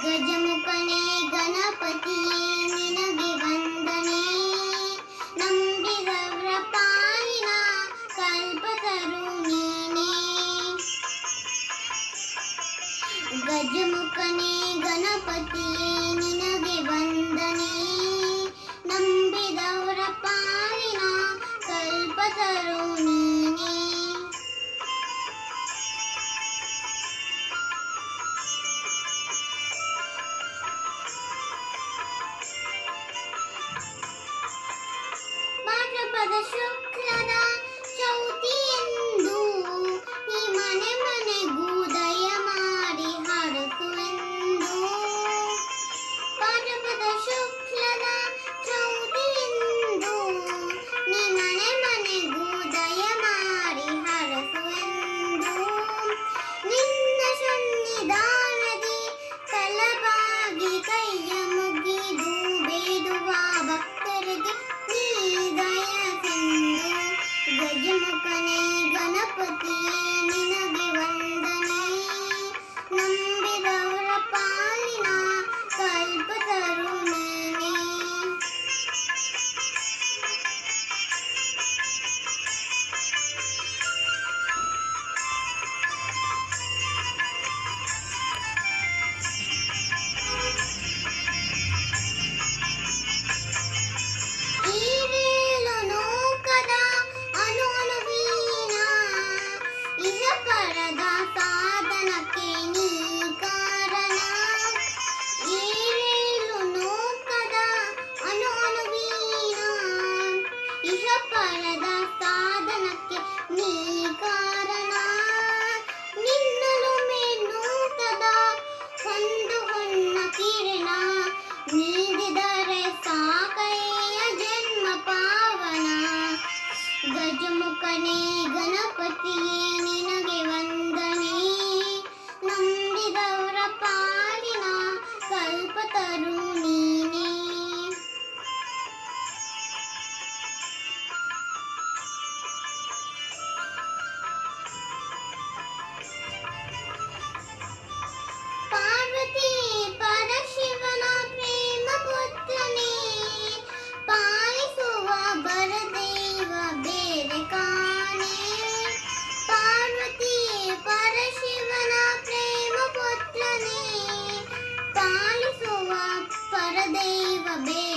ಗಜಮುಖನೇ ಗಣಪತಿಯೇ ನಿನಗೆ ವಂದನೆ, ನಂಬಿದವರ ಪಾಲಿನ ಕಲ್ಪತರು ನೀನೇ. ಗಜಮುಖನೇ ಗಣಪತಿಯೇ ನಿನಗೆ ವಂದನೆ, ನಂಬಿದವರ ಪಾಲಿನ ಕಲ್ಪತರು ನೀನೇ. ಭಾದ್ರಪದ ಶುಕ್ಲದ ಚೌತಿಯೆಂದು ಈ ಮನೆ ಮನೆಗೂ ದಯ ಮಾಡಿ ಹರಸುವೆಂದು. ಭಾದ್ರಪದ ಶುಕ್ಲದ ಚೌತಿಯೆಂದು ಈ ಮನೆ ಮನೆಗೂ ದಯ ಮಾಡಿ ಹರಸುವೆಂದು. ನಿನ್ನ ಸನ್ನಿಧಾನದಿ ತಲಬಾಗಿ ಕೈಯ ಮುಗಿದು ಬೇಡುವ ಭಕ್ತರಿಗೆ ನೀ ದಯವೆಂದು. ಗಜಮುಖನೇ ಗಣಪತಿಯೇ ನಿನಗೆ ವಂದನೆ, ನಂಬಿದವರ ಪಾಲಿನ ಕಲ್ಪತರು ನೀನೇ. ಈರೇಳು ಲೋಕದ ಅಣು ಅಣುವಿನ ಇಹಪರದ ಸಾಧನಕ್ಕೆ ನೀ ಕಾರಣ. ಈರೇಳು ಲೋಕದ ಅಣು ಅಣುವಿನ ಇಹಪರದ ಸಾಧನಕ್ಕೆ ನೀ ಕಾರಣ. ನಿನ್ನಲು ಮೇನ್ನೂತದ ಒಂದು ಹೊನ್ನ ಕಿರಣ ನೀಡಿದರೆ ಸಾಕಯ್ಯ ಜನ್ಮ ಪಾವನ. ಗಜಮುಖನೇ ಗಣಪತಿಯೇ ನಿನಗೆ ವಂದನೆ, ನಂಬಿದವರ ಪಾಲಿನ ಕಲ್ಪತರು ನೀನೇ. ಪಾರ್ವತಿ ಪರಶಿವನ ಪ್ರೇಮ ಪುತ್ರನೇ, ಪಾಲಿಸುವ ಬರದೈವ ಬೇರೆ ಕಾಣೆ. ಪಾರ್ವತಿ ಪರಶಿವನ ಪ್ರೇಮ ಪುತ್ರನೇ, ಪಾಲಿಸುವ ಪರದೈವ ಬೇರೆ